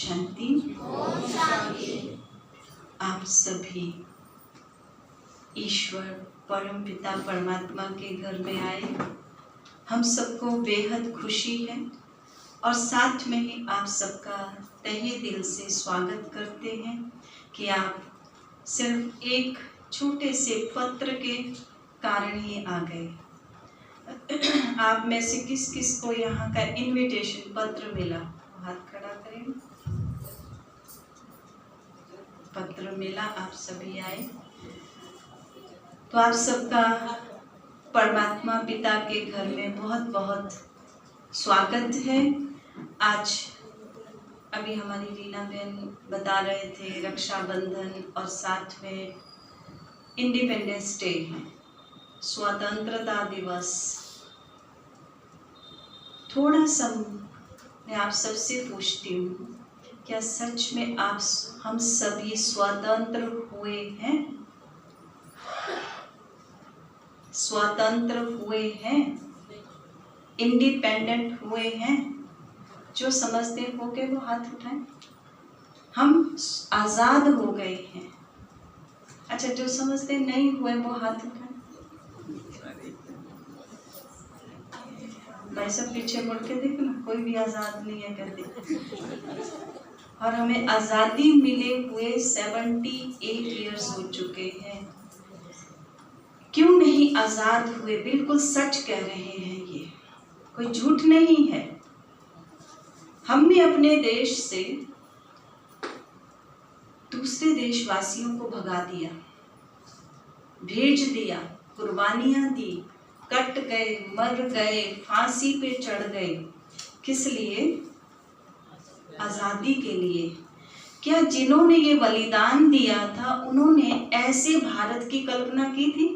शांति। आप सभी ईश्वर परम पिता परमात्मा के घर में आए, हम सबको बेहद खुशी है और साथ में ही आप सबका तहे दिल से स्वागत करते हैं कि आप सिर्फ एक छोटे से पत्र के कारण ही आ गए। आप में से किस किस को यहाँ का इनविटेशन पत्र मिला? हाथ खड़ा करें। पत्र मिला, आप सभी आए। तो आप सबका परमात्मा पिता के घर में बहुत बहुत स्वागत है। आज अभी हमारी रीना बहन बता रहे थे रक्षाबंधन और साथ में इंडिपेंडेंस डे है, स्वतंत्रता दिवस। थोड़ा सा मैं आप सबसे पूछती हूँ, क्या सच में हम सभी स्वतंत्र हुए हैं? स्वतंत्र हुए हैं? इंडिपेंडेंट हुए हैं? जो समझते हो के वो हाथ उठाएं। हम आजाद हो गए हैं। अच्छा, जो समझते नहीं हुए वो हाथ उठाएं। भाई सब पीछे मुड़ के देखो ना, कोई भी आजाद नहीं है कहते। और हमें आजादी मिले हुए 78 इयर्स हो चुके हैं। क्यों नहीं आजाद हुए? बिल्कुल सच कह रहे हैं, ये कोई झूठ नहीं है। हमने अपने देश से दूसरे देशवासियों को भगा दिया, भेज दिया, कुर्बानियां दी, कट गए, मर गए, फांसी पे चढ़ गए। किस लिए? आजादी के लिए। क्या जिन्होंने ये बलिदान दिया था उन्होंने ऐसे भारत की कल्पना की थी?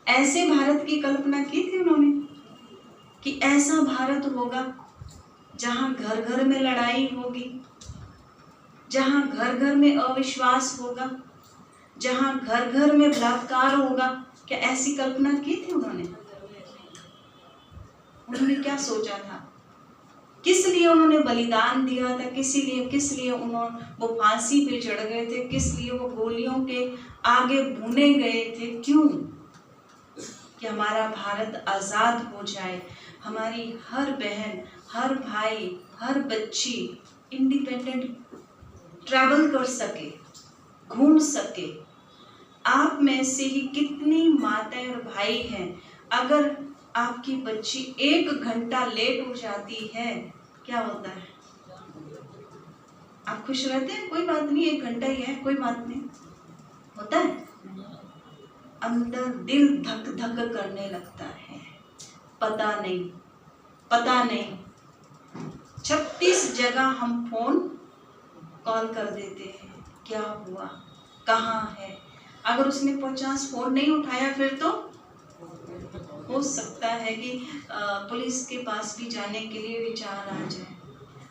ऐसे भारत की कल्पना की थी उन्होंने कि ऐसा भारत होगा जहां घर घर में लड़ाई होगी, जहां घर घर में अविश्वास होगा, जहां घर घर में बलात्कार होगा? क्या ऐसी कल्पना की थी उन्होंने? उन्होंने क्या सोचा था? किस लिए उन्होंने बलिदान दिया था? किस लिए वो फांसी पे चढ़ गए थे? किस लिए वो गोलियों के आगे भुने गए थे? क्यों? कि हमारा भारत आजाद हो जाए, हमारी हर बहन, हर भाई, हर बच्ची इंडिपेंडेंट ट्रैवल कर सके, घूम सके। आप में से ही कितनी माताएं और भाई हैं, अगर आपकी बच्ची 1 घंटा लेट हो जाती है, क्या होता है? आप खुश रहते हैं? कोई बात नहीं, 1 घंटा ही है, कोई बात नहीं। होता है? अंदर दिल धक धक करने लगता है। पता नहीं 36 जगह हम फोन कॉल कर देते हैं, क्या हुआ, कहाँ है? अगर उसने 50 फोन नहीं उठाया फिर तो हो सकता है कि पुलिस के पास भी जाने के लिए विचार आ जाए।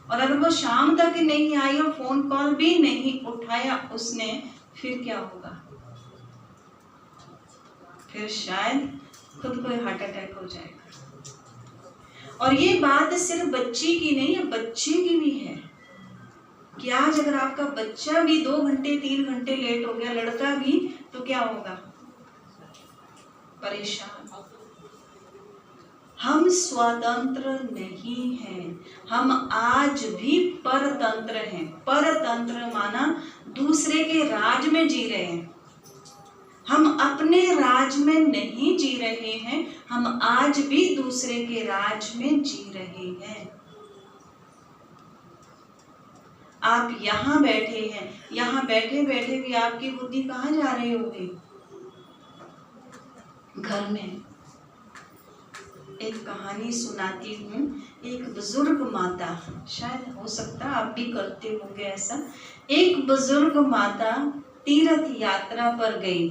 और अगर वो शाम तक नहीं आई और फोन कॉल भी नहीं उठाया उसने, फिर क्या होगा? फिर शायद खुद को हार्ट अटैक हो जाएगा। और ये बात सिर्फ बच्ची की नहीं है, बच्चे की भी है कि आज अगर आपका बच्चा भी 2 घंटे 3 घंटे लेट हो गया, लड़का भी, तो क्या होगा? परेशान। हम स्वतंत्र नहीं हैं, हम आज भी परतंत्र हैं। परतंत्र माना दूसरे के राज में जी रहे हैं। हम अपने राज में नहीं जी रहे हैं, हम आज भी दूसरे के राज में जी रहे हैं। आप यहाँ बैठे हैं, यहाँ बैठे बैठे भी आपकी बुद्धि कहाँ जा रही होगी? घर में। एक कहानी सुनाती हूँ। एक बुजुर्ग माता, शायद हो सकता आप भी करते होंगे ऐसा। एक बुजुर्ग माता तीर्थ यात्रा पर गई।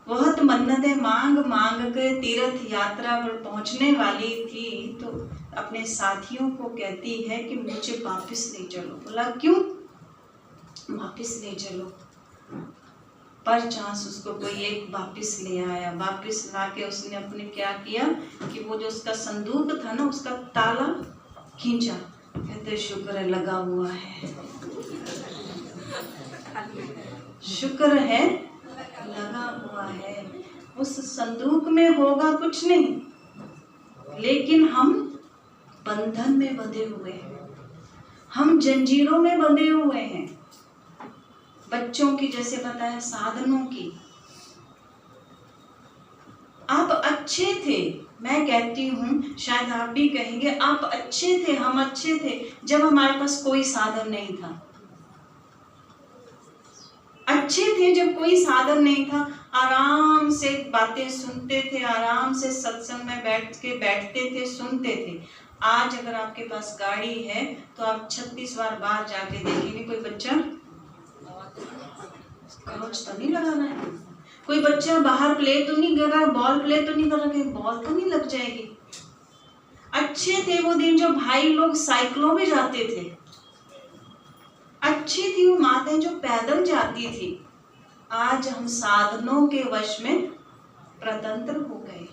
बहुत मन्नतें मांग मांग के तीर्थ यात्रा पर पहुंचने वाली थी, तो अपने साथियों को कहती है कि मुझे वापस ले चलो। बोला क्यों? वापस ले चलो। पर चांस उसको कोई एक वापस ले आया। वापस लाके उसने अपने क्या किया कि वो जो उसका संदूक था ना, उसका ताला खींचा कहते शुक्र है लगा हुआ है, शुक्र है लगा हुआ है। उस संदूक में होगा कुछ नहीं, लेकिन हम बंधन में बंधे हुए हैं, हम जंजीरों में बंधे हुए हैं। बच्चों की जैसे बताया, साधनों की। आप अच्छे थे, मैं कहती हूँ, शायद आप भी कहेंगे आप अच्छे थे, हम अच्छे थे जब हमारे पास कोई साधन नहीं था। अच्छे थे जब कोई साधन नहीं था, आराम से बातें सुनते थे, आराम से सत्संग में बैठते थे, सुनते थे। आज अगर आपके पास गाड़ी है तो आप 36 बार बाहर जाके देखेंगे, कोई बच्चा कागज तो नहीं लगाना है, कोई बच्चा बाहर प्ले तो नहीं कर रहा, बॉल प्ले तो नहीं कर रहा, कहीं बॉल तो नहीं लग जाएगी। अच्छे थे वो दिन जो भाई लोग साइकिलों में जाते थे, अच्छी थी वो माताएं जो पैदल जाती थी। आज हम साधनों के वश में प्रतंत्र हो गए हैं,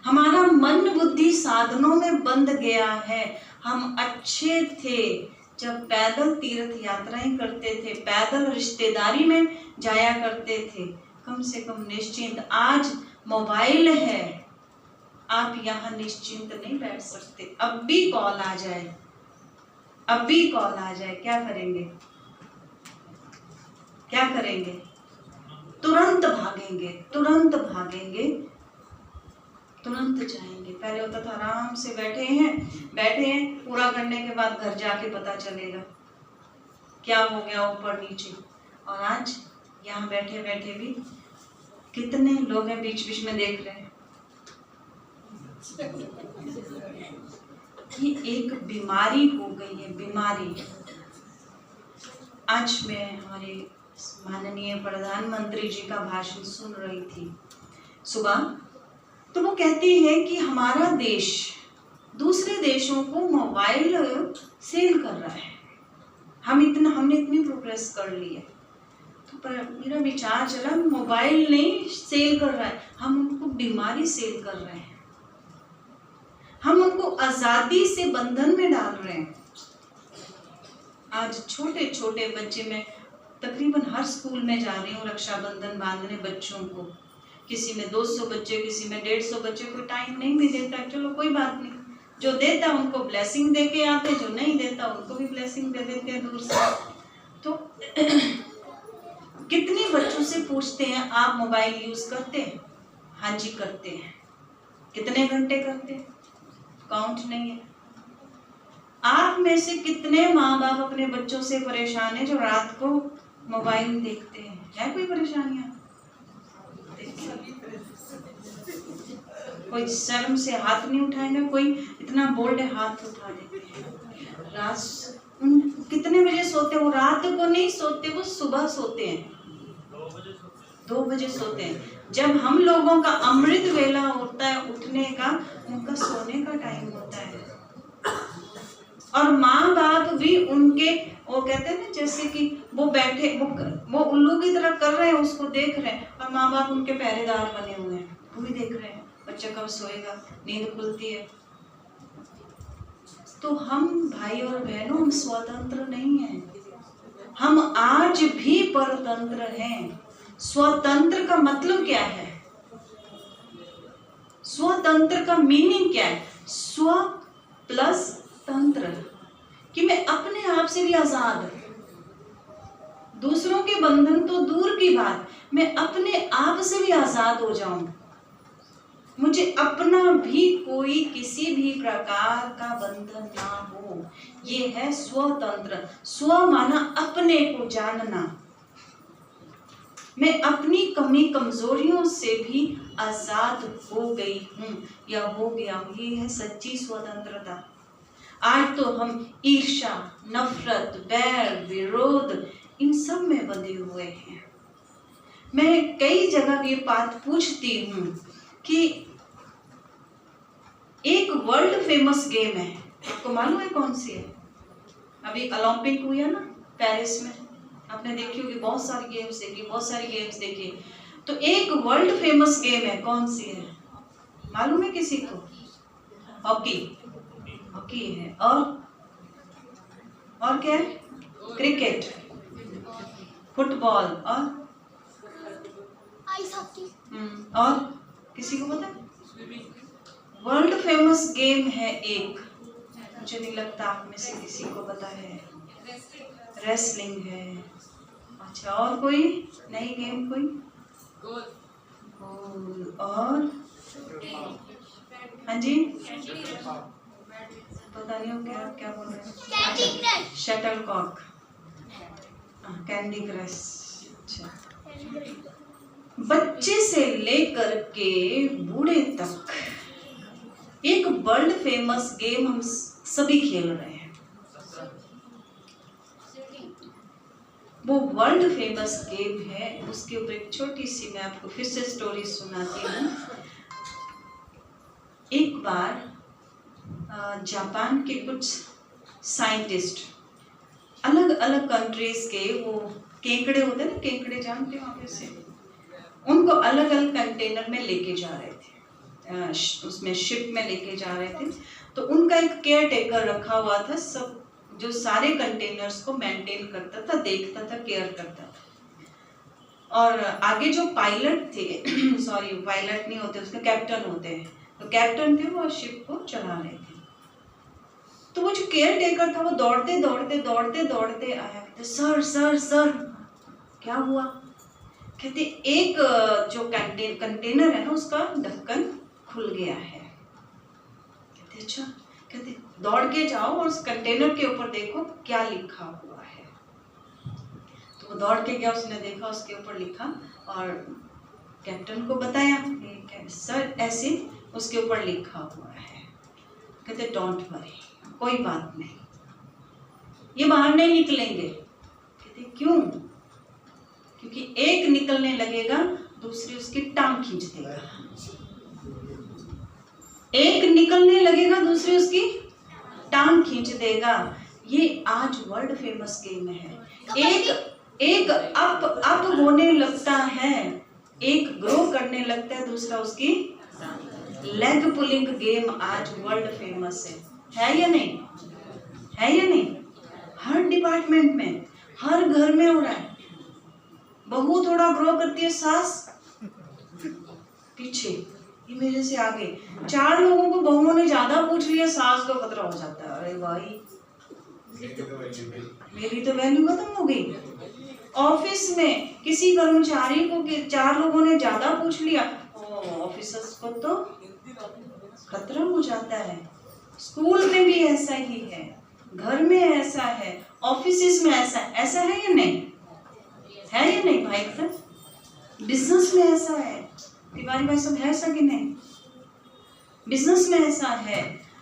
हमारा मन बुद्धि साधनों में बंध गया है। हम अच्छे थे जब पैदल तीर्थ यात्राएं करते थे, पैदल रिश्तेदारी में जाया करते थे, कम से कम निश्चिंत। आज मोबाइल है, आप यहाँ निश्चिंत नहीं बैठ सकते। अब भी कॉल आ जाए, अब भी कॉल आ जाए, क्या करेंगे? क्या करेंगे? तुरंत भागेंगे, तुरंत भागेंगे, तुरंत जाएंगे। पहले होता था आराम से बैठे हैं, पूरा करने के बाद घर जाके पता चलेगा क्या हो गया ऊपर नीचे। और आज यहाँ बैठे बैठे भी कितने लोग हैं बीच बीच में देख रहे हैं। ये एक बीमारी हो गई है, बीमारी। आज मैं हमारे माननीय प्रधानमंत्री जी का भाषण सुन रही थी सुबह, तो वो कहती है कि हमारा देश दूसरे देशों को मोबाइल सेल कर रहा है। हमने इतनी प्रोग्रेस कर ली है। तो मेरा विचार चला, मोबाइल नहीं सेल कर रहा है, हम उनको बीमारी सेल कर रहे हैं, हम उनको आजादी से बंधन में डाल रहे हैं। आज छोटे छोटे बच्चे, मैं तकरीबन हर स्कूल में जा रही हूँ रक्षाबंधन बांधने बच्चों को। किसी में 200 बच्चे, किसी में 150 बच्चे, कोई टाइम नहीं भी देता, चलो कोई बात नहीं, जो देता उनको ब्लेसिंग दे के आते, जो नहीं देता उनको भी ब्लेसिंग दे देते हैं दूर से। तो कितने बच्चों से पूछते हैं आप मोबाइल यूज करते हैं? हाँ जी करते हैं। कितने घंटे करते हैं? काउंट नहीं है। आप में से कितने माँ बाप अपने बच्चों से परेशान हैं जो रात को मोबाइल देखते हैं? है कोई परेशानियां? कोई शर्म से हाथ नहीं उठाएगा, कोई इतना बोल्ड हाथ उठा देते हैं। रात कितने बजे सोते हैं? वो रात को नहीं सोते, वो सुबह सोते हैं, 2 बजे सोते हैं। जब हम लोगों का अमृत वेला होता है उठने का, उनका सोने का टाइम होता है। और माँ बाप भी उनके, वो कहते हैं ना, जैसे कि वो बैठे, वो उल्लू की तरह कर रहे हैं, उसको देख रहे हैं, और माँ बाप उनके पहरेदार बने हुए हैं, वो भी देख रहे हैं बच्चा कब सोएगा, नींद खुलती है। तो हम भाई और बहनों, हम स्वतंत्र नहीं हैं, हम आज भी परतंत्र हैं। स्वतंत्र का मतलब क्या है? स्वतंत्र का मीनिंग क्या है? स्व प्लस तंत्र, कि मैं अपने आप से भी आजाद, दूसरों के बंधन तो दूर की बात, मैं अपने आप से भी आजाद हो जाऊं, मुझे अपना भी कोई किसी भी प्रकार का बंधन ना हो। ये है स्वतंत्र। स्व माना अपने को जानना, मैं अपनी कमी कमजोरियों से भी आजाद हो गई हूं या हो गया हूं। ये है सच्ची स्वतंत्रता। आज तो हम ईर्ष्या, नफरत, बैर, विरोध, इन सब में बंधे हुए हैं। मैं कई जगह ये बात पूछती हूँ कि एक वर्ल्ड फेमस गेम है, आपको मालूम है कौन सी है? अभी ओलंपिक हुई है ना पेरिस में, आपने देखी होगी, बहुत सारी गेम्स देखी। तो एक वर्ल्ड फेमस गेम है, कौन सी है? मालूम है किसी को? हॉकी। हॉकी है, और क्या है? क्रिकेट, फुटबॉल और आइस हॉकी। और किसी को पता है? वर्ल्ड फेमस गेम है एक, मुझे नहीं लगता आप में से किसी को पता है। रेसलिंग है। अच्छा, और कोई नई गेम कोई? गोल और हाँ जी, पता नहीं हो क्या क्या बोल रहे हैं। Shuttlecock, candy crush. अच्छा, बच्चे से लेकर के बूढ़े तक एक वर्ल्ड फेमस गेम हम सभी खेल रहे हैं। वो वर्ल्ड फेमस गेम है, उसके ऊपर एक छोटी सी मैं आपको फिर से स्टोरी सुनाती हूँ। एक बार जापान के कुछ साइंटिस्ट अलग अलग कंट्रीज के, वो केकड़े होते हैं ना, केकड़े जानते हो आप ऐसे, उनको अलग अलग कंटेनर में लेके जा रहे थे, उसमें शिप में लेके जा रहे थे। तो उनका एक केयर टेकर रखा हुआ था, सब जो सारे कंटेनर्स को मेंटेन करता था, देखता था, केयर करता था। और आगे जो पायलट थे सॉरी पायलट नहीं होते, उसके कैप्टन होते हैं, तो कैप्टन थे, वो शिप को चला रहे थे। तो वो जो केयर टेकर था वो दौड़ते दौड़ते दौड़ते दौड़ते आया, कहते सर सर सर क्या हुआ? कहते एक जो कंटेनर है ना, उसका ढक्कन खुल गया है। कहते अच्छा, कहते दौड़ के जाओ और उस कंटेनर के ऊपर देखो क्या लिखा हुआ है। तो वो दौड़ के गया, उसने देखा उसके ऊपर लिखा और कैप्टन को बताया, सर ऐसे उसके ऊपर लिखा हुआ है। कहते डोंट वरी, कोई बात नहीं, ये बाहर नहीं निकलेंगे। कहते क्यों? क्योंकि एक निकलने लगेगा दूसरी उसकी टांग खींच देगा, एक निकलने लगेगा दूसरी उसकी टांग खींच देगा। ये आज वर्ल्ड फेमस गेम है। एक अप होने लगता है, एक ग्रो करने लगता है, दूसरा उसकी लेग पुलिंग गेम आज वर्ल्ड फेमस है या नहीं? है या नहीं? हर डिपार्टमेंट में, हर घर में हो रहा है। बहू थोड़ा ग्रो करती है, सास पीछे, ये मेरे से आगे। 4 लोगों को बहुओं ने ज्यादा पूछ लिया, सास को खतरा हो जाता है, अरे भाई मेरी तो वैल्यू खत्म हो गई। ऑफिस में किसी कर्मचारी को 4 लोगों ने ज्यादा पूछ लिया, ऑफिसर्स को तो खतरा हो जाता है। स्कूल में भी ऐसा ही है, घर में ऐसा है, ऑफिस में ऐसा है या नहीं? है या नहीं भाई? बिजनेस में ऐसा है, तिवारी भाई सब है ऐसा कि नहीं? बिजनेस में ऐसा है,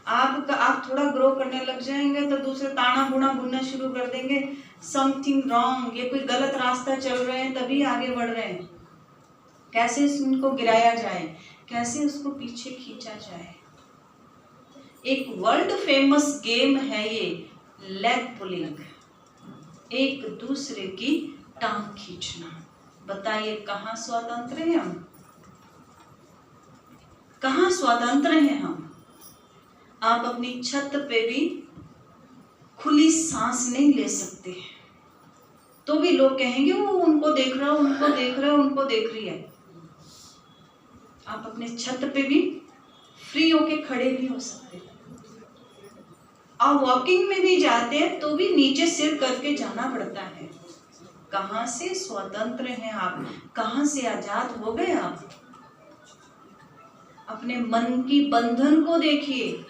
आप थोड़ा ग्रो करने लग जाएंगे तो दूसरे ताना बुना बुनना शुरू कर देंगे, समथिंग रॉन्ग, ये कोई गलत रास्ता चल रहे हैं तभी आगे बढ़ रहे हैं, कैसे उनको गिराया जाए, कैसे उसको पीछे खींचा जाए। एक वर्ल्ड फेमस गेम है ये लेग पुलिंग, एक दूसरे की टांग खींचना। बताइए कहाँ स्वतंत्र हैं हम? कहाँ स्वतंत्र हैं हम? आप अपनी छत पे भी खुली सांस नहीं ले सकते, तो भी लोग कहेंगे वो उनको देख रहा है, उनको देख रहा है, उनको देख रही है। आप अपने छत पे भी फ्री होके खड़े नहीं हो सकते। आप वॉकिंग में भी जाते हैं तो भी नीचे सिर करके जाना पड़ता है। कहाँ से स्वतंत्र हैं आप? कहाँ से आजाद हो गए आप? अपने मन की बंधन को देखिए,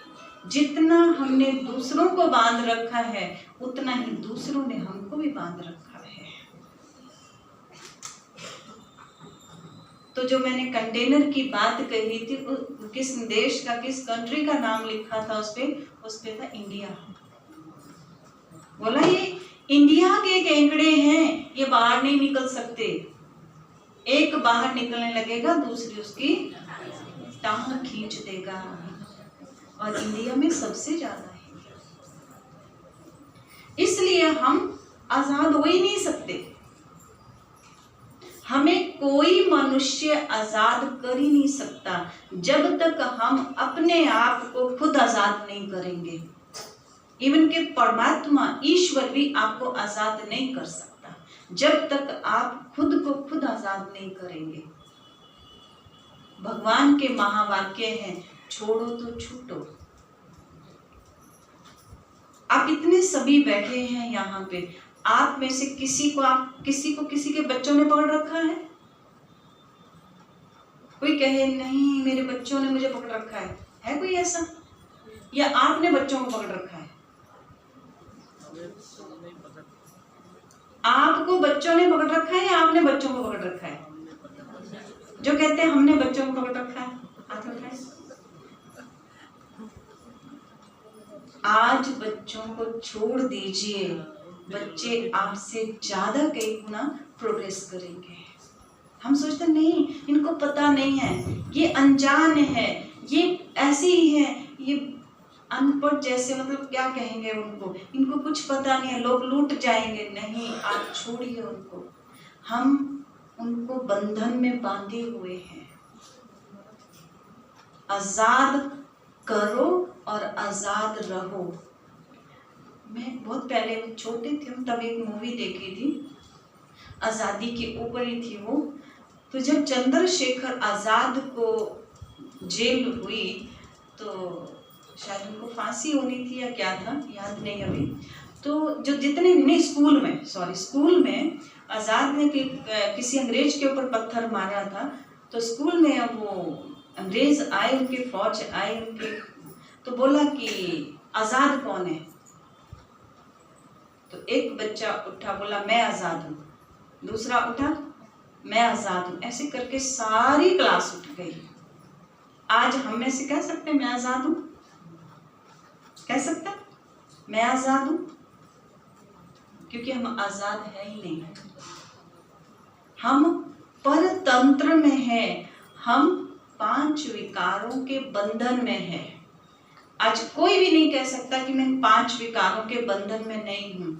जितना हमने दूसरों को बांध रखा है उतना ही दूसरों ने हमको भी बांध रखा है। तो जो मैंने कंटेनर की बात कही थी, किस देश का, किस कंट्री का नाम लिखा था उस पे था इंडिया। बोला ये इंडिया के केकड़े हैं, ये बाहर नहीं निकल सकते। एक बाहर निकलने लगेगा दूसरी उसकी टांग खींच देगा, और इंडिया में सबसे ज्यादा है, इसलिए हम आजाद हो ही नहीं सकते। हमें कोई मनुष्य आजाद कर ही नहीं सकता जब तक हम अपने आप को खुद आजाद नहीं करेंगे। इवन के परमात्मा ईश्वर भी आपको आजाद नहीं कर सकता जब तक आप खुद को खुद आजाद नहीं करेंगे। भगवान के महावाक्य हैं, छोड़ो तो छूटो। आप इतने सभी बैठे हैं यहाँ पे, आप में से किसी को किसी के बच्चों ने पकड़ रखा है? कोई कहे नहीं मेरे बच्चों ने मुझे पकड़ रखा है कोई ऐसा? या आपने बच्चों को पकड़ रखा है? आपको बच्चों ने पकड़ रखा है या आपने बच्चों को पकड़ रखा है? जो कहते हैं हमने बच्चों को पकड़ रखा है, हाथ उठाएं। आज बच्चों को छोड़ दीजिए, बच्चे आपसे ज्यादा कई गुना प्रोग्रेस करेंगे। हम सोचते नहीं इनको पता नहीं है, ये अनजान है, ये ऐसे ही है, ये अनपढ़ जैसे, मतलब क्या कहेंगे उनको, इनको कुछ पता नहीं है, लोग लूट जाएंगे। नहीं, आप छोड़िए उनको, हम उनको बंधन में बांधे हुए हैं। आजाद करो और आजाद रहो। मैं बहुत पहले छोटे थे हम, तब एक मूवी देखी थी, आजादी के ऊपर ही थी वो। तो जब चंद्रशेखर आजाद को जेल हुई तो शायद उनको फांसी होनी थी या क्या था, याद नहीं अभी। तो जो जितने नहीं, स्कूल में आजाद ने किसी अंग्रेज के ऊपर पत्थर मारा था, तो स्कूल में अब वो अंग्रेज आए, उनकी फौज आए उनके, तो बोला कि आजाद कौन है? तो एक बच्चा उठा, बोला मैं आजाद हूँ। दूसरा उठा, मैं आजाद हूँ। ऐसे करके सारी क्लास उठ गई। आज हम में से कह सकते हैं मैं आजाद हूँ? कह सकते हैं मैं आजाद हूँ? क्योंकि हम आजाद है ही नहीं, हम परतंत्र में हैं, हम 5 विकारों के बंधन में हैं। आज कोई भी नहीं कह सकता कि मैं 5 विकारों के बंधन में नहीं हूँ।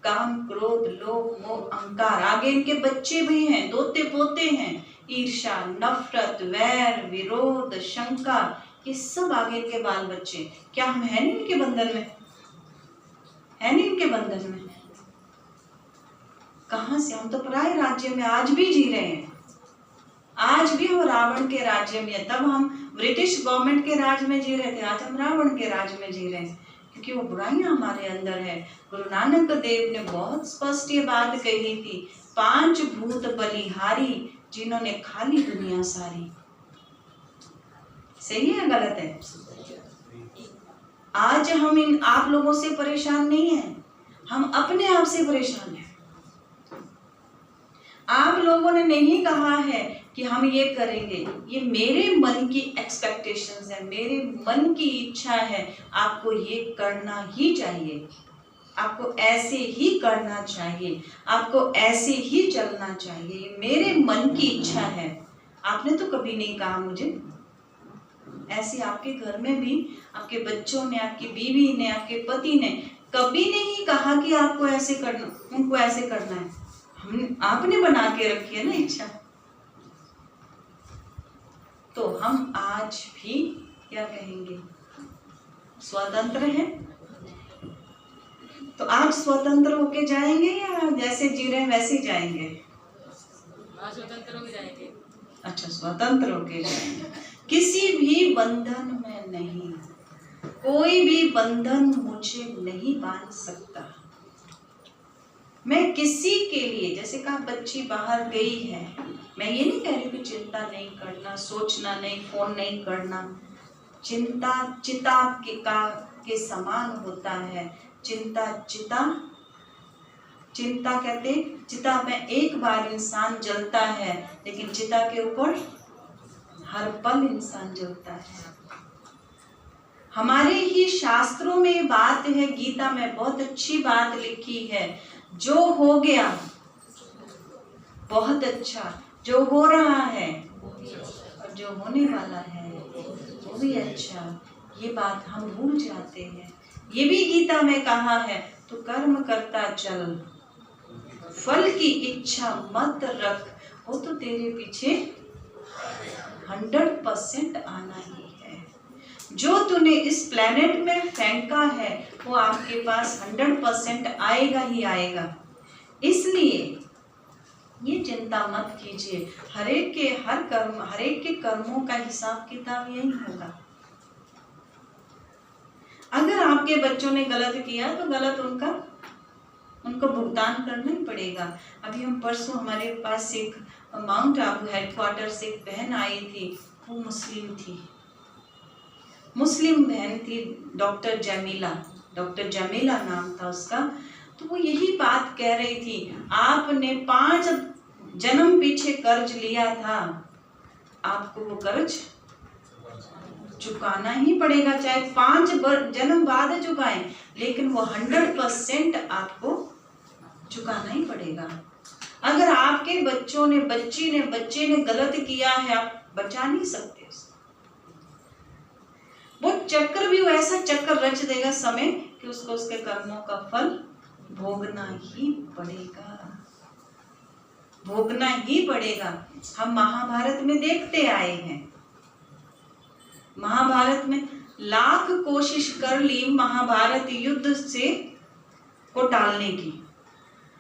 काम, क्रोध, लोभ, मोह, अहंकार, आगे इनके बच्चे भी हैं, दोते पोते हैं, ईर्ष्या, नफरत, वैर, विरोध, शंका, ये सब आगे इनके बाल बच्चे। क्या हम हैं नहीं इनके बंधन में? है नहीं इनके बंधन में? कहां से? हम तो पराये राज्य में आज भी जी रहे हैं। आज भी हम रावण के राज्य में, तब हम ब्रिटिश गवर्नमेंट के राज में जी रहे थे, आज हम रावण के राज में जी रहे हैं, क्योंकि वो बुराइयां हमारे अंदर है। गुरु नानक देव ने बहुत स्पष्ट ये बात कही थी, 5 भूत बलिहारी, जिन्होंने खा ली दुनिया सारी। सही है गलत है? आज हम इन आप लोगों से परेशान नहीं हैं, हम अपने आप से परेशान हैं। आप लोगों ने नहीं कहा है कि हम ये करेंगे, ये मेरे मन की एक्सपेक्टेशंस है, मेरे मन की इच्छा है, आपको ये करना ही चाहिए, आपको ऐसे ही करना चाहिए, आपको ऐसे ही चलना चाहिए, ये मेरे मन की इच्छा है। आपने तो कभी नहीं कहा मुझे। ऐसे आपके घर में भी आपके बच्चों ने, आपकी बीवी ने, आपके पति ने कभी नहीं कहा कि आपको ऐसे करना, उनको ऐसे करना है। आपने बना के रखी है ना इच्छा। तो हम आज भी क्या कहेंगे, स्वतंत्र हैं। तो आज स्वतंत्र होके जाएंगे या जैसे जी रहे हैं वैसे ही जाएंगे? स्वतंत्र होके जाएंगे। अच्छा, स्वतंत्र होके जाएंगे, किसी भी बंधन में नहीं। कोई भी बंधन मुझे नहीं बांध सकता। मैं किसी के लिए, जैसे कहा बच्ची बाहर गई है, मैं ये नहीं कह रही कि चिंता नहीं करना, सोचना नहीं, फोन नहीं करना। चिंता चिता के समान होता है। चिंता कहते, चिता में एक बार इंसान जलता है, लेकिन चिता के ऊपर हर पल इंसान जलता है। हमारे ही शास्त्रों में बात है, गीता में बहुत अच्छी बात लिखी है, जो हो गया बहुत अच्छा, जो हो रहा है और जो होने वाला है वो भी अच्छा। ये बात हम भूल जाते हैं। ये भी गीता में कहा है, तो कर्म करता चल, फल की इच्छा मत रख, वो तो तेरे पीछे 100% आना ही है। जो तूने इस प्लेनेट में फेंका है वो आपके पास 100% आएगा ही आएगा। इसलिए ये चिंता मत कीजिए, हर एक के कर्मों का हिसाब किताब यही होगा। अगर आपके बच्चों ने गलत किया तो गलत उनको भुगतान करना ही पड़ेगा। अभी हम परसों हमारे पास एक माउंट आबू हेडक्वार्टर से एक बहन आई थी, वो मुस्लिम बहन थी, डॉक्टर जमीला नाम था उसका। तो वो यही बात कह रही थी, आपने 5 जन्म पीछे कर्ज लिया था, आपको वो कर्ज चुकाना ही पड़ेगा, चाहे 5 जन्म बाद चुकाएं, लेकिन वो 100% आपको चुकाना ही पड़ेगा। अगर आपके बच्चे ने गलत किया है, आप बचा नहीं सकते उसको। वो चक्र भी ऐसा चक्र रच देगा समय कि उसको उसके कर्मों का फल भोगना ही पड़ेगा। हम महाभारत में देखते आए हैं, महाभारत में लाख कोशिश कर ली महाभारत युद्ध को टालने की।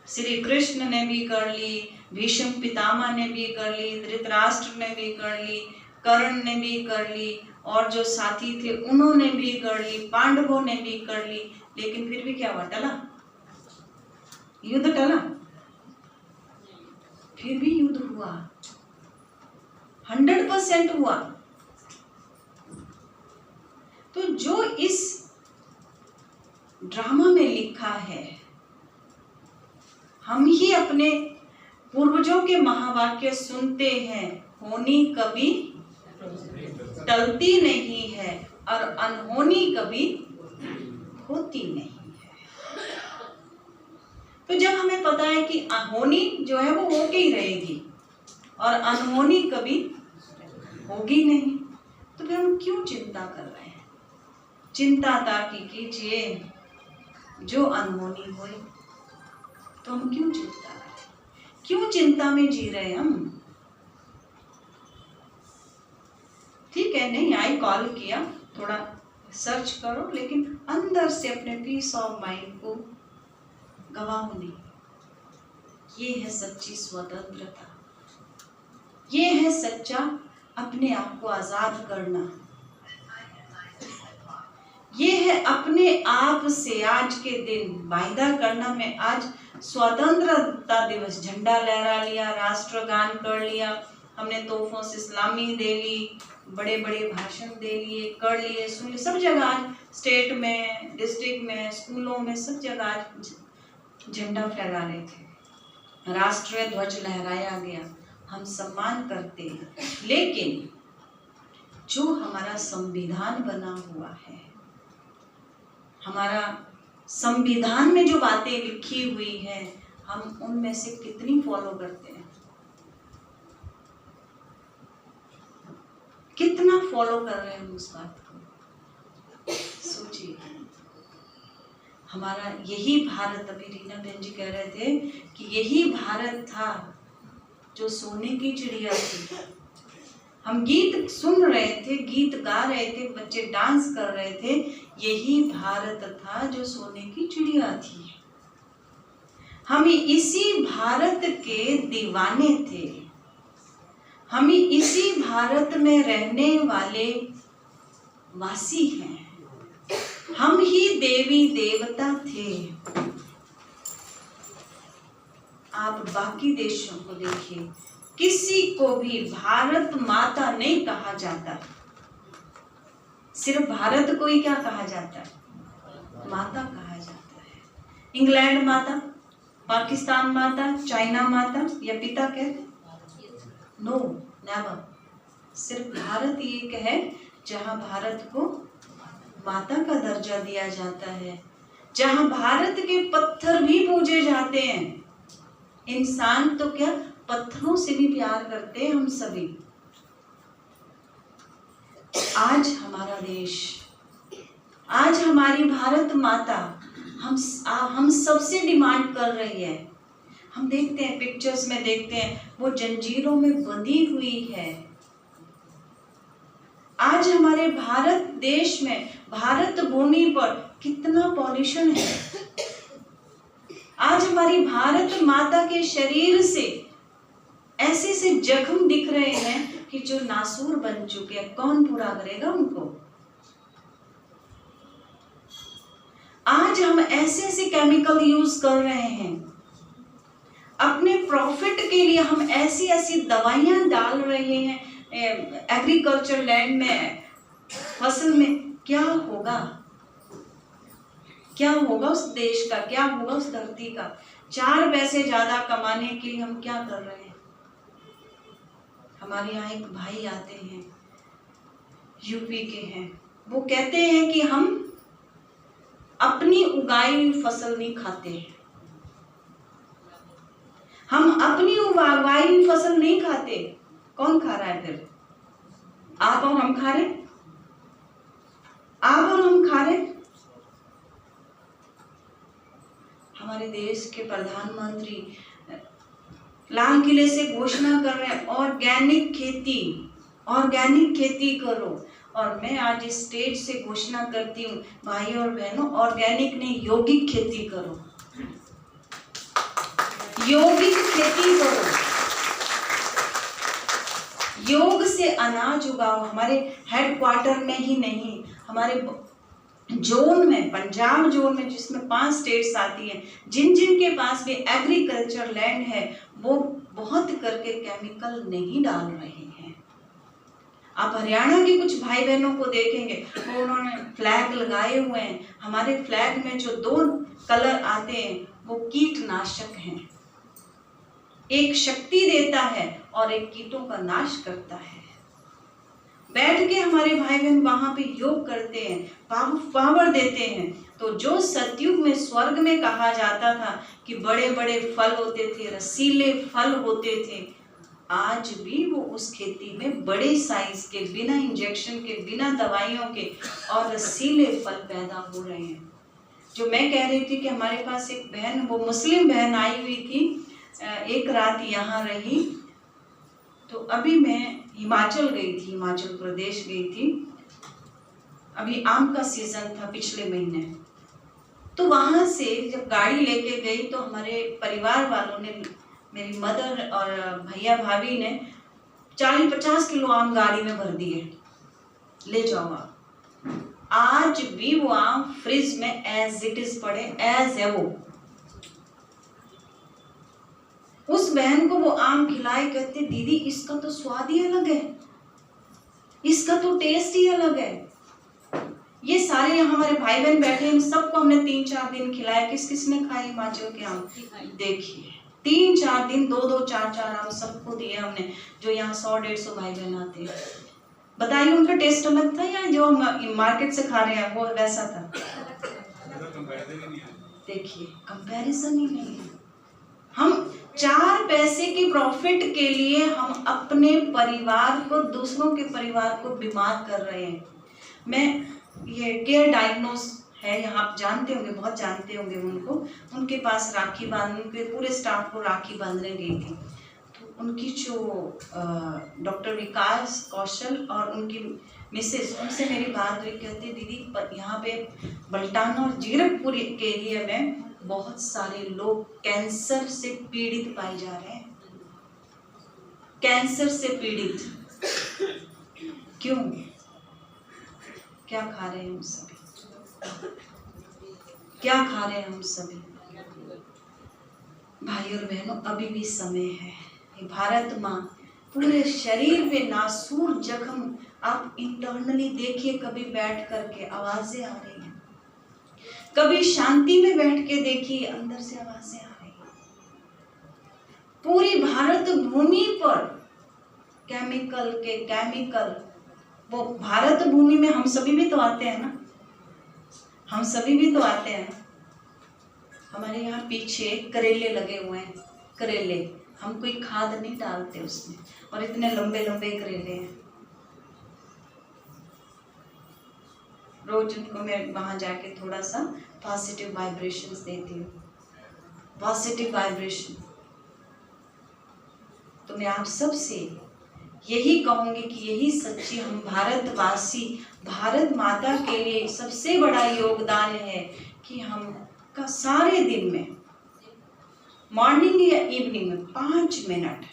श्री कृष्ण ने भी कर ली, भीष्म पितामह ने भी कर ली, धृतराष्ट्र ने भी कर ली, कर्ण ने भी कर ली, और जो साथी थे उन्होंने भी कर ली, पांडवों ने भी कर ली, लेकिन फिर भी क्या हुआ? टला? युद्ध टला? फिर भी युद्ध हुआ, 100% हुआ। तो जो इस ड्रामा में लिखा है, हम ही अपने पूर्वजों के महावाक्य सुनते हैं, होनी कभी टलती नहीं है और अनहोनी कभी होती नहीं है। तो जब हमें पता है कि होनी जो है वो होके ही रहेगी और अनहोनी कभी होगी नहीं, तो फिर हम क्यों चिंता कर रहे हैं? चिंता ताकि कीजिए जो अनहोनी होए, तो हम क्यों चिंता करें? क्यों चिंता में जी रहे हम? ठीक है, नहीं आई कॉल किया, थोड़ा सर्च करो, लेकिन अंदर से अपने पीस ऑफ माइंड को गवाओ नहीं। ये है सच्ची स्वतंत्रता, ये है सच्चा अपने आप को आजाद करना, ये है अपने आप से आज के दिन वायदा करना। मैं आज स्वतंत्रता दिवस, झंडा लहरा लिया, राष्ट्रगान कर लिया, हमने तोहफों से सलामी दे ली, बड़े बड़े भाषण दे लिए, कर लिए, सुन लिए, सब जगह आज स्टेट में, डिस्ट्रिक्ट में, स्कूलों में, सब जगह आज झंडा फहरा रहे थे, राष्ट्रीय ध्वज लहराया गया, हम सम्मान करते हैं। लेकिन जो हमारा संविधान बना हुआ है, हमारा संविधान में जो बातें लिखी हुई है, हम उनमें से कितनी फॉलो करते हैं? कितना फॉलो कर रहे हैं हम उस बात को? सोचिए। हमारा यही भारत, अभी रीना बहन जी कह रहे थे कि यही भारत था जो सोने की चिड़िया थी। हम गीत सुन रहे थे, गीत गा रहे थे, बच्चे डांस कर रहे थे, यही भारत था जो सोने की चिड़िया थी। हम इसी भारत के दीवाने थे, हम इसी भारत में रहने वाले वासी हैं, हम ही देवी देवता थे। आप बाकी देशों को देखिए, किसी को भी भारत माता नहीं कहा जाता, सिर्फ भारत को ही क्या कहा जाता है? माता कहा जाता है। इंग्लैंड माता, पाकिस्तान माता, चाइना माता या पिता कहते? No, never. सिर्फ भारत एक है जहां भारत को माता का दर्जा दिया जाता है, जहां भारत के पत्थर भी पूजे जाते हैं। इंसान तो क्या, पत्थरों से भी प्यार करते हैं हम सभी। आज हमारा देश, आज हमारी भारत माता हम सबसे डिमांड कर रही है। हम देखते हैं, पिक्चर्स में देखते हैं, वो जंजीरों में बंधी हुई है, आज हमारे भारत देश में, भारत भूमि पर कितना पॉल्यूशन है। आज हमारी भारत माता के शरीर से ऐसे से जख्म दिख रहे हैं कि जो नासूर बन चुके हैं, कौन पूरा करेगा उनको। आज हम ऐसे ऐसे केमिकल यूज कर रहे हैं, अपने प्रॉफिट के लिए हम ऐसी ऐसी दवाइयां डाल रहे हैं एग्रीकल्चर लैंड में, फसल में। क्या होगा, क्या होगा उस देश का, क्या होगा उस धरती का। 4 पैसे ज्यादा कमाने के लिए हम क्या कर रहे हैं। हमारे यहाँ एक भाई आते हैं, यूपी के हैं, वो कहते हैं कि हम अपनी उगाई हुई फसल नहीं खाते हैं, हम अपनी उगाई हुई फसल नहीं खाते। कौन खा रहा है फिर? आप और हम खा रहे, आप और हम खा रहे। हमारे देश के प्रधानमंत्री लाल किले से घोषणा कर रहे हैं ऑर्गेनिक खेती, ऑर्गेनिक खेती करो। और मैं आज इस स्टेज से घोषणा करती हूँ भाई और बहनों, ऑर्गेनिक नहीं, यौगिक खेती करो, यौगिक खेती करो। योग से अनाज उगाओ। हमारे हेडक्वार्टर में ही नहीं, हमारे जोन में, पंजाब जोन में जिसमें 5 स्टेट्स आती हैं, जिन जिन के पास भी एग्रीकल्चर लैंड है, वो बहुत करके केमिकल नहीं डाल रहे हैं। आप हरियाणा के कुछ भाई बहनों को देखेंगे, वो उन्होंने फ्लैग लगाए हुए हैं। हमारे फ्लैग में जो 2 कलर आते हैं वो कीटनाशक हैं। एक शक्ति देता है और एक कीटों का नाश करता है। बैठ के हमारे भाई बहन वहां पे योग करते हैं, पावर देते हैं। तो जो सतयुग में स्वर्ग में कहा जाता था कि बड़े बड़े फल होते थे, रसीले फल होते थे, आज भी वो उस खेती में बड़े साइज के, बिना इंजेक्शन के, बिना दवाइयों के और रसीले फल पैदा हो रहे हैं। जो मैं कह रही थी कि हमारे पास एक बहन, वो मुस्लिम बहन आई हुई थी, एक रात यहाँ रही। तो अभी मैं हिमाचल गई थी, हिमाचल प्रदेश गई थी, अभी आम का सीजन था पिछले महीने। तो वहां से जब गाड़ी लेके गई तो हमारे परिवार वालों ने, मेरी मदर और भैया भाभी ने 40-50 किलो आम गाड़ी में भर दिए, ले जाओ आप। आज भी वो आम फ्रिज में एज इट इज पड़े, एज है वो। उस बहन को वो आम खिलाए, कहते दीदी इसका तो स्वाद ही अलग है, इसका तो टेस्ट ही अलग है। ये सारे यहाँ हमारे भाई बहन बैठे हैं, सबको हमने 3-4 दिन खिलाया। किस किस ने खाए हिमाचल के आम? देखिए 3-4 दिन 2-2, 4-4 आम सबको दिए हमने, जो यहाँ 100-150 भाई बहन आते हैं। बताइए उनका टेस्ट अलग था या जो हम मार्केट से खा रहे हैं वो वैसा था? देखिए कंपैरिजन ही नहीं है। हम 4 पैसे के प्रॉफिट के लिए हम अपने परिवार को, दूसरों के परिवार को बीमार कर रहे हैं। मैं ये केयर डायग्नोस है यहाँ, आप जानते होंगे, बहुत जानते होंगे उनको, उनके पास राखी बांधने, उनके पूरे स्टाफ को राखी बांधने गई थी। तो उनकी जो डॉक्टर विकास कौशल और उनकी मिसेस, उनसे मेरी बात हुई, कहते दीदी यहाँ पे बल्टाना और जीरकपुर के एरिया में बहुत सारे लोग कैंसर से पीड़ित पाए जा रहे हैं, कैंसर से पीड़ित। क्यों? क्या खा रहे हैं हम सभी, क्या खा रहे हैं हम सभी? भाई और बहनों, अभी भी समय है। भारत माँ पूरे शरीर पे नासूर जख्म, आप इंटरनली देखिए, कभी बैठ करके आवाजें आ रही हैं, कभी शांति में बैठ के देखिए, अंदर से आवाजें आ रही हैं। पूरी भारत भूमि पर केमिकल के केमिकल। वो भारत भूमि में हम सभी भी तो आते हैं ना, हम सभी भी तो आते हैं। हमारे यहाँ पीछे करेले लगे हुए हैं, करेले, हम कोई खाद नहीं डालते उसमें, और इतने लंबे लंबे करेले हैं। रोज उनको मैं वहां जाके थोड़ा सा पॉजिटिव वाइब्रेशंस देती हूँ, पॉजिटिव वाइब्रेशन। तो मैं आप सबसे यही कहूँगी कि यही सच्ची हम भारतवासी, भारत माता के लिए सबसे बड़ा योगदान है कि हम का सारे दिन में, मॉर्निंग या इवनिंग में 5 मिनट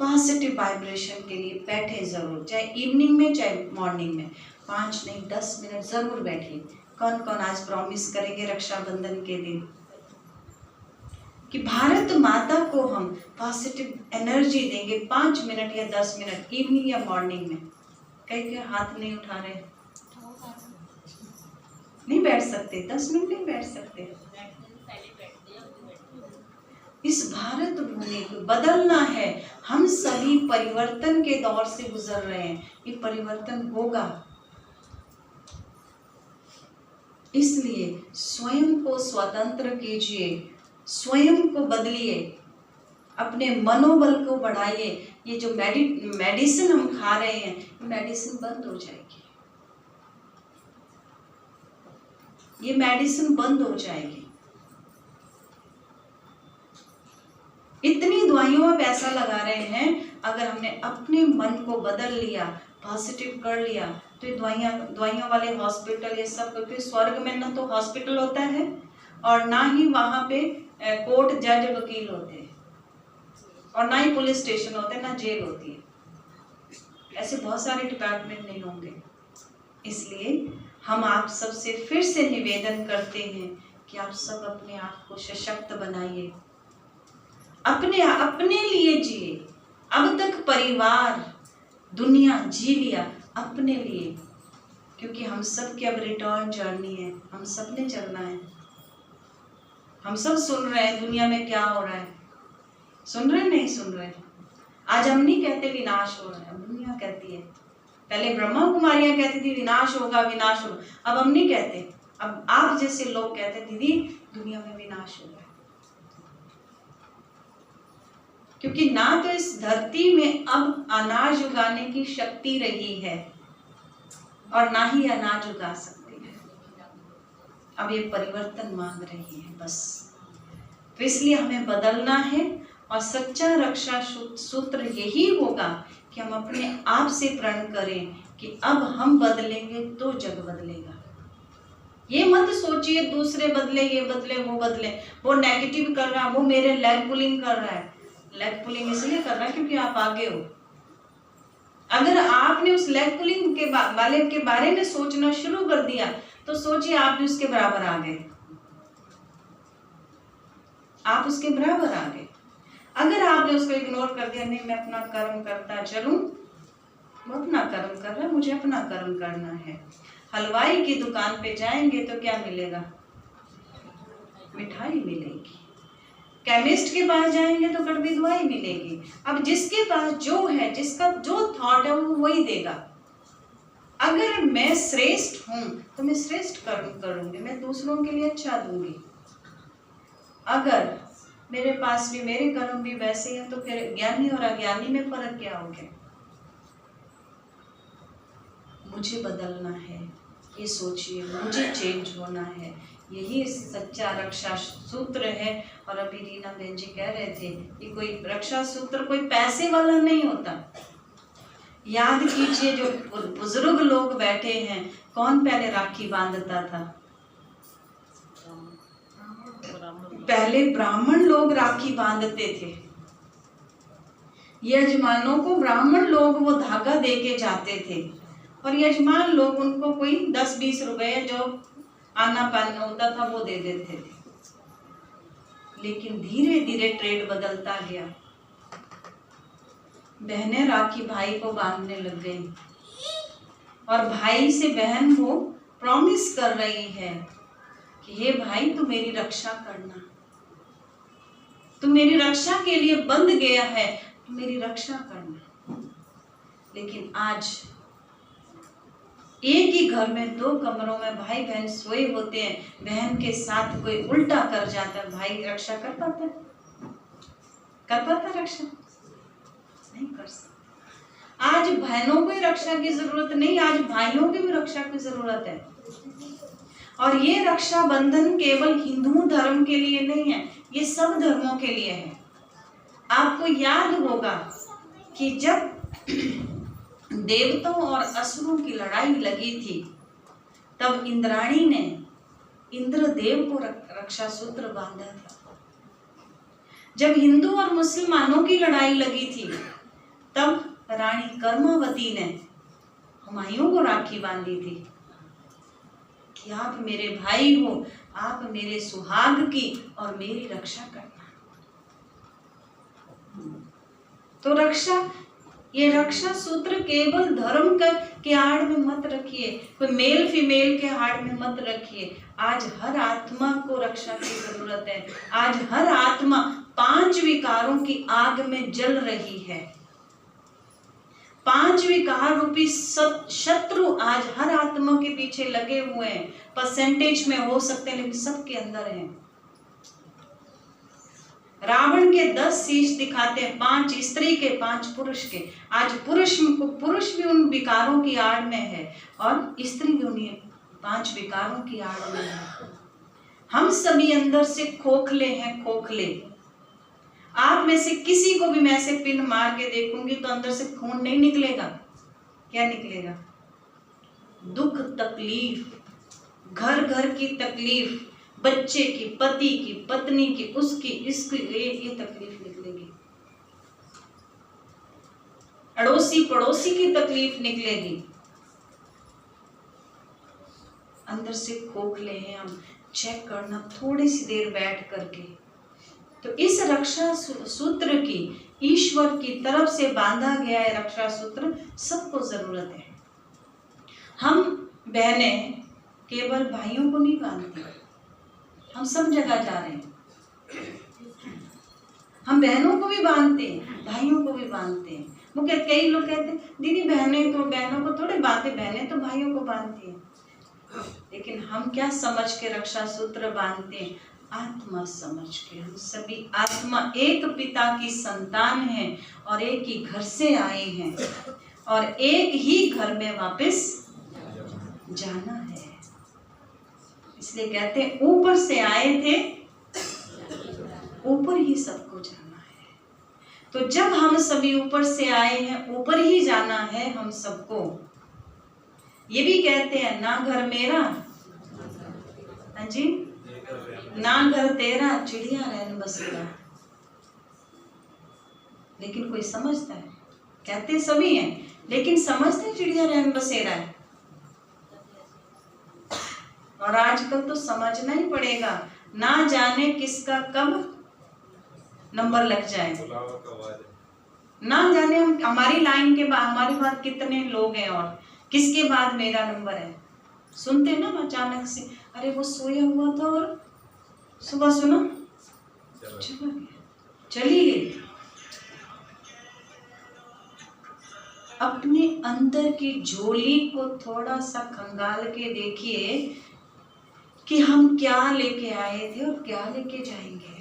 पॉजिटिव वाइब्रेशन के लिए बैठे जरूर, चाहे इवनिंग में चाहे मॉर्निंग में, 5 नहीं 10 मिनट जरूर बैठिए। कौन कौन आज प्रॉमिस करेंगे रक्षाबंधन के दिन कि भारत माता को हम पॉजिटिव एनर्जी देंगे 5 मिनट या 10 मिनट इवनिंग या मॉर्निंग में? कई हाथ नहीं उठा रहे, नहीं बैठ सकते, 10 मिनट नहीं बैठ सकते। इस भारत भूमि को बदलना है। हम सभी परिवर्तन के दौर से गुजर रहे हैं, ये परिवर्तन होगा। इसलिए स्वयं को स्वतंत्र कीजिए, स्वयं को बदलिए, अपने मनोबल को बढ़ाइए। ये जो मेडिसिन हम खा रहे हैं, मेडिसिन बंद हो जाएगी, ये मेडिसिन बंद हो जाएगी। इतनी दवाइयों में पैसा लगा रहे हैं, अगर हमने अपने मन को बदल लिया, पॉजिटिव कर लिया, तो ये दवाइयों वाले हॉस्पिटल ये सब, क्योंकि स्वर्ग में ना तो हॉस्पिटल होता है और ना ही वहाँ पे कोर्ट जज वकील होते हैं, और ना ही पुलिस स्टेशन होते हैं, ना जेल होती है। ऐसे बहुत सारे डिपार्टमेंट नहीं होंगे। इसलिए हम आप सबसे फिर से निवेदन करते हैं कि आप सब अपने आप को सशक्त बनाइए, अपने लिए जिए। अब तक परिवार दुनिया जी लिया अपने लिए, क्योंकि हम सब की अब रिटर्न जर्नी है, हम सब ने चलना है। हम सब सुन रहे हैं दुनिया में क्या हो रहा है, सुन रहे नहीं सुन रहे? आज हम नहीं कहते विनाश हो रहा है, अब दुनिया कहती है। पहले ब्रह्मा कुमारियां कहती थी विनाश होगा विनाश होगा, अब हम नहीं कहते, अब आप जैसे लोग कहते दीदी दुनिया में विनाश हो रहा है। क्योंकि ना तो इस धरती में अब अनाज उगाने की शक्ति रही है और ना ही अनाज उगा सकती है। अब ये परिवर्तन मांग रही है बस। तो इसलिए हमें बदलना है, और सच्चा रक्षा सूत्र यही होगा कि हम अपने आप से प्रण करें कि अब हम बदलेंगे तो जग बदलेगा। ये मत सोचिए दूसरे बदले, ये बदले, वो बदले, वो नेगेटिव कर रहा है, वो मेरे लेग पुलिंग कर रहा है। लेग पुलिंग इसलिए कर रहा है क्योंकि आप आगे हो। अगर आपने उस लेग पुलिंग के वाले के बारे में सोचना शुरू कर दिया तो सोचिए आप भी उसके बराबर आ गए, आप उसके बराबर आ गए। अगर आपने उसको इग्नोर कर दिया, नहीं मैं अपना कर्म करता चलूं, वो अपना कर्म कर रहा है, मुझे अपना कर्म करना है। हलवाई की दुकान पे जाएंगे तो क्या मिलेगा? मिठाई मिलेगी। केमिस्ट के पास जाएंगे तो कड़वी दवाई मिलेगी। अब जिसके पास जो है, जिसका जो थॉट है वो वही देगा। अगर मैं श्रेष्ठ हूं तो मैं श्रेष्ठ कर्म करूंगी, मैं दूसरों के लिए अच्छा दूंगी। अगर मेरे पास भी मेरे कर्म भी वैसे हैं तो फिर ज्ञानी और अज्ञानी में फर्क क्या हो गया? मुझे बदलना है, ये सोचिए, मुझे चेंज होना है, यही सच्चा रक्षा सूत्र है। और अभी रीना बहन जी कह रहे थे कि कोई रक्षा सूत्र कोई पैसे वाला नहीं होता। याद कीजिए जो बुजुर्ग लोग बैठे हैं, कौन पहले राखी बांधता था? पहले ब्राह्मण लोग राखी बांधते थे। यजमानों को ब्राह्मण लोग वो धागा दे के जाते थे, और यजमान लोग उनको कोई 10-20 रुपए जो आना पाना होता था वो दे देते थे। लेकिन धीरे धीरे ट्रेड बदलता गया, बहनें राखी भाई को बांधने लग गई, और भाई से बहन को प्रॉमिस कर रही है कि हे भाई तू मेरी रक्षा करना, तू मेरी रक्षा के लिए बंध गया है, तू मेरी रक्षा करना। लेकिन आज एक ही घर में 2 कमरों में भाई बहन सोए होते हैं, बहन के साथ कोई उल्टा कर जाता है, भाई रक्षा कर पाता है? कर पाता रक्षा? नहीं कर सकता। आज बहनों को ही रक्षा की जरूरत नहीं, आज भाइयों की भी रक्षा की जरूरत है। और ये रक्षा बंधन केवल हिंदू धर्म के लिए नहीं है, ये सब धर्मों के लिए है। आपको याद होगा कि जब देवताओं और असुरों की लड़ाई लगी थी तब इंद्राणी ने इंद्रदेव को रक्षा सूत्र बांधा था। जब हिंदू और मुसलमानों की लड़ाई लगी थी तब रानी कर्मावती ने हुमायूं को राखी बांधी थी कि आप मेरे भाई हो, आप मेरे सुहाग की और मेरी रक्षा करना। तो ये रक्षा सूत्र केवल धर्म के आड़ में मत रखिए, कोई मेल फीमेल के आड़ में मत रखिए। आज हर आत्मा को रक्षा की जरूरत है। आज हर आत्मा 5 विकारों की आग में जल रही है। 5 विकार रूपी शत्रु आज हर आत्मा के पीछे लगे हुए हैं। परसेंटेज में हो सकते हैं लेकिन सबके अंदर हैं। रावण के 10 शीश दिखाते हैं, 5 स्त्री के 5 पुरुष के। आज पुरुष भी उन विकारों की आड़ में है और स्त्री भी उन्हीं 5 विकारों की आड़ में है। हम सभी अंदर से खोखले हैं, खोखले। आप में से किसी को भी मैं ऐसे पिन मार के देखूंगी तो अंदर से खून नहीं निकलेगा। क्या निकलेगा? दुख, तकलीफ, घर घर की तकलीफ, बच्चे की, पति की, पत्नी की, उसकी, इसकी, ये तकलीफ निकलेगी। अड़ोसी पड़ोसी की तकलीफ निकलेगी। अंदर से खोखले हैं हम। चेक करना थोड़ी सी देर बैठ करके। तो इस रक्षा सूत्र की ईश्वर की तरफ से बांधा गया है रक्षा सूत्र, सबको जरूरत है। हम बहनें केवल भाइयों को नहीं बांधती, हम सब जगह जा रहे हैं। हम बहनों को भी बांधते हैं, भाइयों को भी बांधते हैं। वो कई लोग कहते हैं दीदी बहनों को थोड़े बांधते, बहनें तो भाइयों को बांधती हैं। लेकिन हम क्या समझ के रक्षा सूत्र बांधते हैं? आत्मा समझ के। हम सभी आत्मा एक पिता की संतान हैं और एक ही घर से आए हैं और एक ही घर में वापस जाना है। इसलिए कहते हैं ऊपर से आए थे, ऊपर ही सबको जाना है। तो जब हम सभी ऊपर से आए हैं, ऊपर ही जाना है हम सबको। ये भी कहते हैं ना घर मेरा, हाँ जी, ना घर तेरा, चिड़िया रैन बसेरा। लेकिन कोई समझता है? कहते सभी हैं लेकिन समझते चिड़िया रैन बसेरा है। और आजकल तो समझना ही पड़ेगा, ना जाने किसका कब नंबर लग जाए। ना जाने हमारी लाइन के बाद हमारे बाद कितने लोग हैं और किसके बाद मेरा नंबर है। सुनते ना अचानक से, अरे वो सोया हुआ था और सुबह सुना चली गई। अपने अंदर की झोली को थोड़ा सा खंगाल के देखिए कि हम क्या लेके आए थे और क्या लेके जाएंगे।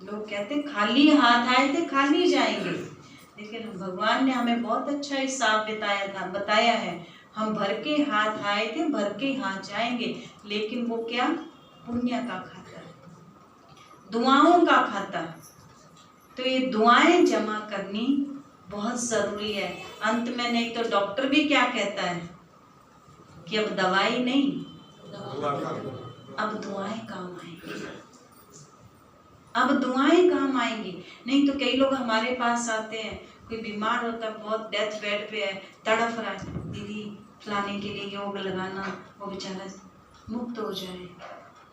लोग कहते खाली हाथ आए थे खाली जाएंगे, लेकिन भगवान ने हमें बहुत अच्छा हिसाब बताया है। हम भर के हाथ आए थे, भर के हाथ जाएंगे। लेकिन वो क्या? पुण्य का खाता, दुआओं का खाता। तो ये दुआएं जमा करनी बहुत जरूरी है। अंत में नहीं तो डॉक्टर भी क्या कहता है कि अब दवाई नहीं, अब दुआएं काम आएंगी। अब दुआएं काम आएंगी। नहीं तो कई लोग हमारे पास आते हैं, कोई बीमार होता है, बहुत डेथ बेड पे है, तड़फ रहा है, दीदी फलाने के लिए योग लगाना, वो बेचारा मुक्त हो जाए।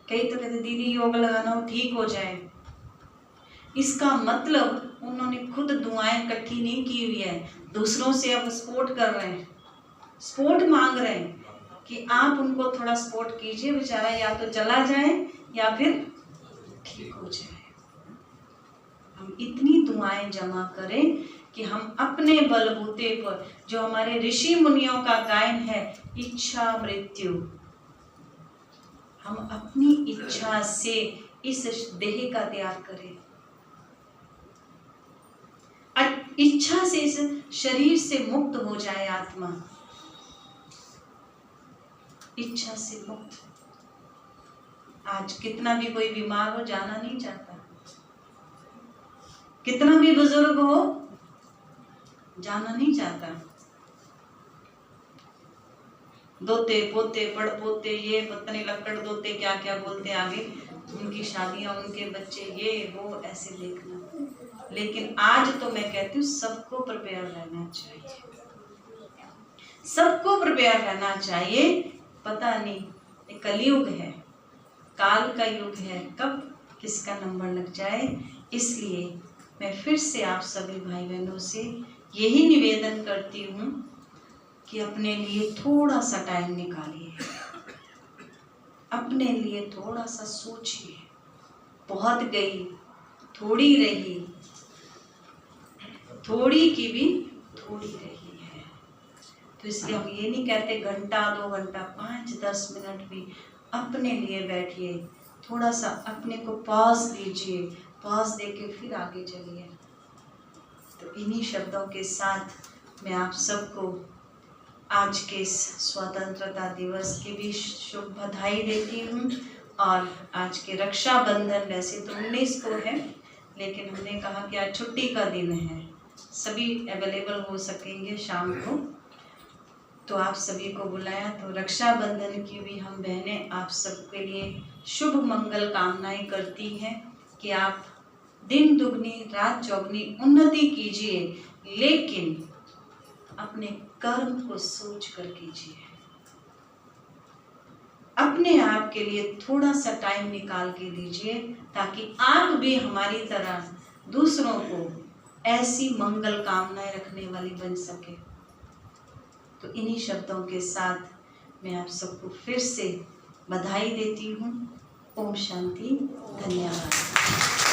कई तो कहते दीदी योग लगाना वो ठीक हो जाए। इसका मतलब उन्होंने खुद दुआएं इकट्ठी नहीं की हुई है, दूसरों से अब सपोर्ट कर रहे हैं, सपोर्ट मांग रहे हैं कि आप उनको थोड़ा सपोर्ट कीजिए, बेचारा या तो चला जाए या फिर ठीक हो जाए। हम इतनी दुआएं जमा करें कि हम अपने बलबूते पर, जो हमारे ऋषि मुनियों का गायन है, इच्छा मृत्यु, हम अपनी इच्छा से इस देह का त्याग करें। इच्छा से इस शरीर से मुक्त हो जाए आत्मा, इच्छा से मुक्त। आज कितना भी कोई बीमार हो, जाना नहीं चाहता। कितना भी बुजुर्ग हो, जाना नहीं चाहता। दोते पोते पड़पोते, ये पता नहीं लक्कड़ दोते क्या क्या बोलते आगे, उनकी शादियां, उनके बच्चे, ये वो ऐसे देखना। लेकिन आज तो मैं कहती हूँ सबको प्रिपेयर रहना चाहिए, सबको प्रिपेयर रहना चाहिए। पता नहीं ये कलयुग है, काल का युग है, कब किसका नंबर लग जाए। इसलिए मैं फिर से आप सभी भाई बहनों से यही निवेदन करती हूँ कि अपने लिए थोड़ा सा टाइम निकालिए, अपने लिए थोड़ा सा सोचिए। बहुत गई, थोड़ी रही, थोड़ी की भी थोड़ी रही है। तो इसलिए हम ये नहीं कहते घंटा 2 घंटा 5-10 मिनट भी अपने लिए बैठिए, थोड़ा सा अपने को पॉज दीजिए, पॉज देके फिर आगे चलिए। तो इन्हीं शब्दों के साथ मैं आप सबको आज के इस स्वतंत्रता दिवस की भी शुभ बधाई देती हूँ। और आज के रक्षाबंधन वैसे तो 19 को है, लेकिन हमने कहा कि आज छुट्टी का दिन है, सभी अवेलेबल हो सकेंगे शाम को, तो आप सभी को बुलाया। तो रक्षाबंधन की भी हम बहनें आप सबके लिए शुभ मंगल कामनाएं करती हैं कि आप दिन दुगनी रात चौगनी उन्नति कीजिए, लेकिन अपने कर्म को सोच कर कीजिए। अपने आप के लिए थोड़ा सा टाइम निकाल के दीजिए, ताकि आप भी हमारी तरह दूसरों को ऐसी मंगल कामनाएं रखने वाली बन सके। तो इन्हीं शब्दों के साथ मैं आप सबको फिर से बधाई देती हूँ। ओम शांति, धन्यवाद।